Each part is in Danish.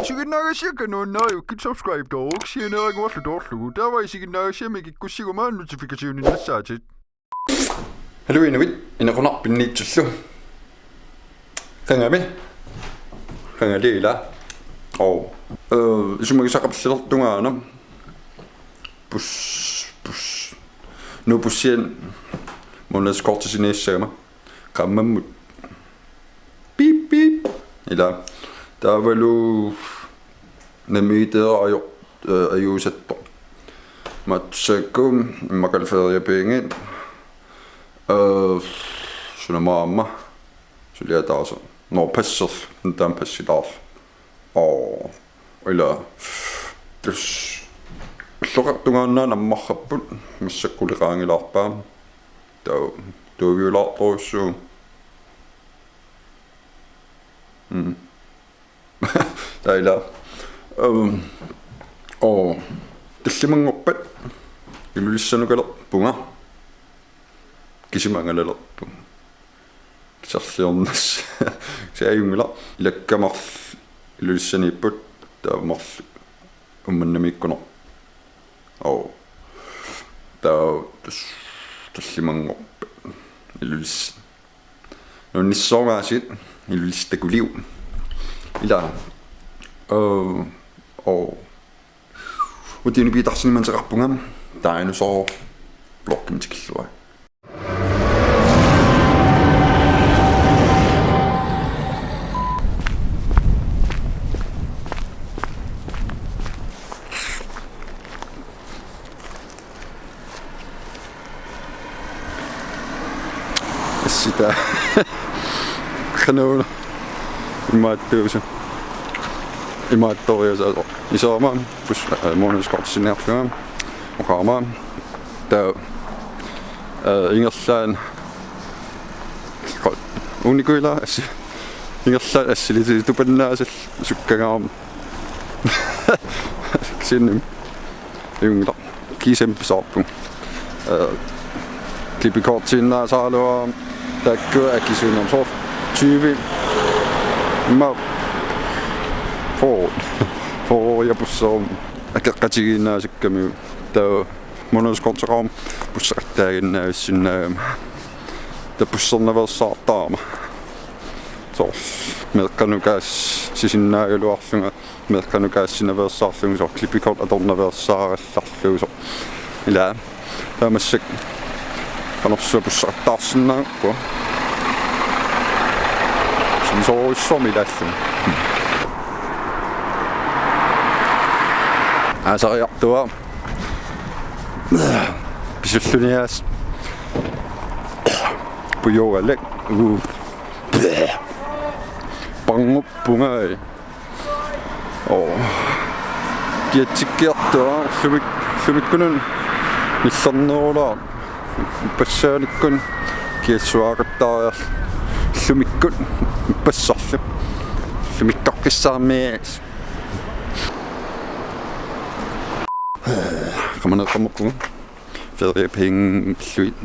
Siginnaagasiaka nuunnaajukki subscribe toruks sianeeriguarlu toorlugu taavai siginnaagasiamikikku sigumaan notificationninassaatit. Halluinavit inequnarpinniitsullu. Qangami. Qangaliila. Isumagisaqarsillertungaana. Pus. Nu pussien munaskortisiniissagama. Qammammut. Beep. Ila. Taavalu namiiteeraaju ajuusatto matsakkum immakalferiapiingit sunamaamma suliataarsa norpasser ntaan passilaar ila tus ulloqartungaannaan ammarrapput massakkuliqaangilaarpaa tuuviulaartorussuu Taila tillimangorpat ilulissanukalerpunga kisimangalerpu kisarliornas saayungila ilakkamar ilulissaniipput taamar ummannamiikkuno taa tillimangorpat iluliss nunnissoorgaasit ilulistakuliu ila utini piitarsinimman seqarpungam tainusor blokkimtikillua sitä kanona imaattoriusa isaamaan pus moniskortsinnerpunga oqaamaan taa ingerlaan unikuila assi ingerlaan assiliti tupannaasal sukkagaam sinnim yungla kiisempisaarpung klippikortsinnaasaaloa takkua akkisuunam sort 20 for jeg busser akkaqiginnaasikkammiu taa monoskorteraam pussartaaginnaassin ta pussernaversaartaama so merkanukaas sisinnaagaluarlunga merkanukaassinaversaarlunga so klippikort atornaversaarallarlugu so ila taamassak qanersuа pussartaarsinnaaqua sinsoorissomilallun asariartua pisullunias pujoalak panguppungai kiatsikkiartua llumikkunun nillerneruulaa passaanikun kiatsuaqattaariar llumikkun passarlu llumikkarqissaarmias qamaneqammerpunga feriapiingilluit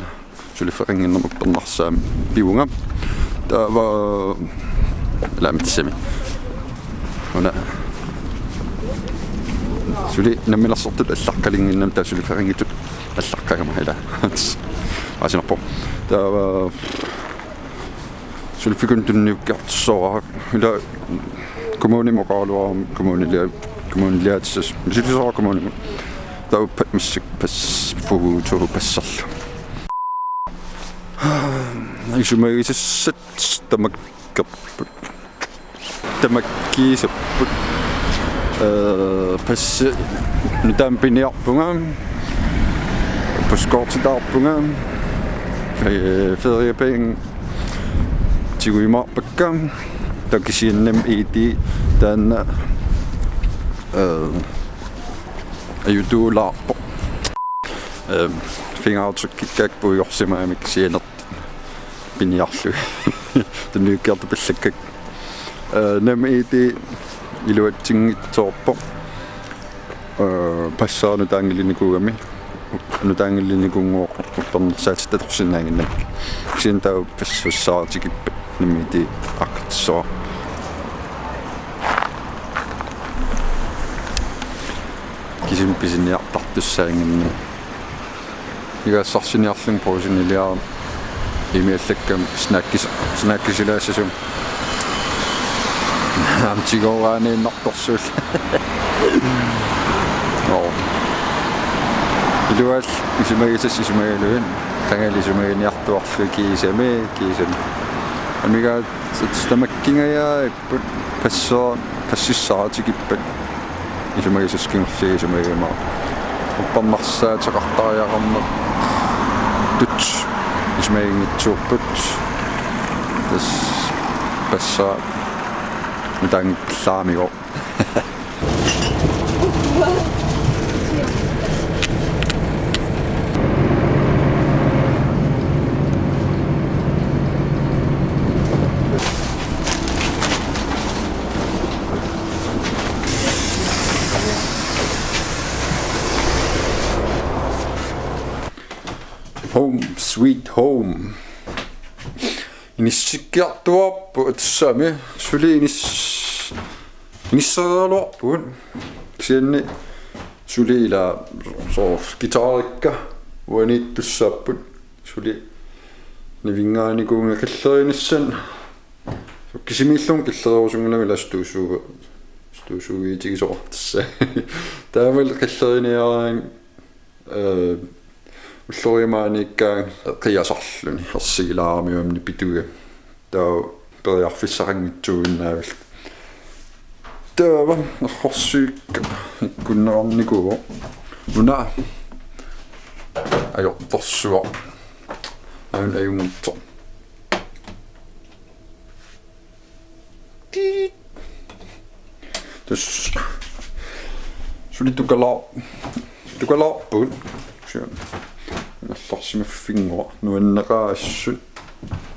suliferinginnermuktornarsaam piunga taava lamitsami una suli nammilarsortut allarkalinginnam taa suliferingitut allarkagama ila asinerpo taava sulifikun tunniukkiartissoora ila kommunimoqaaluaram kommuniliaatissas misilisora kommunimo tauppat missik passfuutu passarlu isumagisissat tamakkiisapput passi nutampiniarpunga puskortitaarpunga feriapiing tiguimaarpakka takisiannam iiti taanna ajutuulaarpo fingeraatsukkikkakpuujorsimaamik sianert piniarlu tunniukkiartu pallakkak nam iiti iluatsingitsoorpo passaanu taangilinikugami nutaangilinikungooqortornersaatitatorsinnaanginnamik siantau passussaatikippa nam iiti aqtissoo кисим писиниартартуссаангинни игассарсиниарлун проусинилиара имиаллаккам снаккисилаассасум амтигораанеиннарторсуул илуал исимагалуин кангалисумагиниартуарлу кисами амига стамаккингаяаппут пассиссаратикиппат исумагисаскингерлиги исумагимаа уппарнарсаатеқартариақарнер тут исумагингитсууппут тас пасса митангиллаамиго Home sweet home. Inissikkiartuarpu atsaami suli inissaraaluarpun sianni suli ila so gitarikka uaniittussaapput suli nivingaani kuunga kallerinissan kisimiillum kalleriorusungunami lastuusuugiitigisoqartassa taamal kalleriniaraan уллоримааниккаан қиасарлуни ерсигилаармиуамни питуга таа периарфиссарангитсуиннаавал таава орсуикка иккуннеарникуо нуна аёрторсуа аун аюмутто ти тэс сулитукалаарпут сиан алларсимаффингуа нуаннеқаассут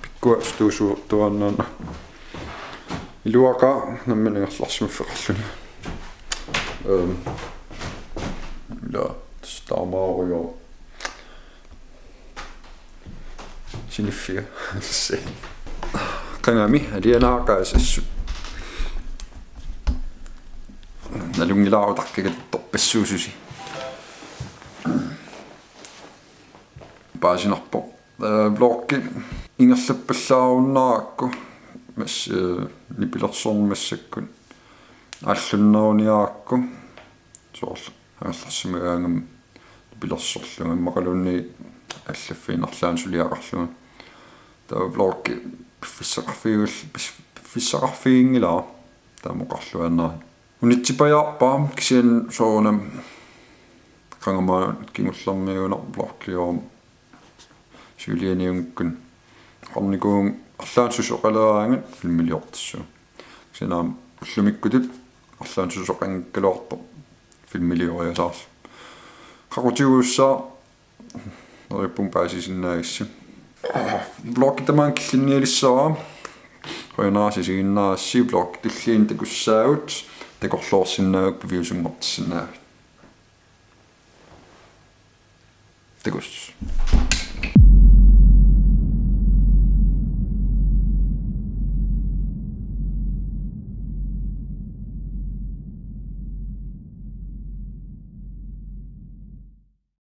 пиккуастуусууртуаннаана илуақа намманагерларсимаффеқарлуни ла стамаарио синиффиа се канами алианаақаассут налунгилаарутаркигат торпассуусуси баасинарпо блокки ингерлаппаллааруннараакку мас нипилерсорнмассаккун аллуннеруниаакку соорл аалларсимагаангам нипилерсорлуга макалунни аллаффиинарлаан сулиақарлуга таа блокки фиссақарфиингилаа таамоқарлуаннаа унитсипаяарпаа кисиан соорунам қангамаа кингуллэрмиунер блоккиорум сюлианиунгкун qarnikuun арлаансусоқалераангат филмилиортассу синаам уллумиккутут арлаансусоқангккалуарто филмилиориасаарл қақутигууссаа нериппун паасисиннаагисси блокки тамаан киллинниалиссараа қойнаасисигиннаарасси блокки туллиин такуссаагут такорлоорсиннаагук пивиусунгортиссинаагут такус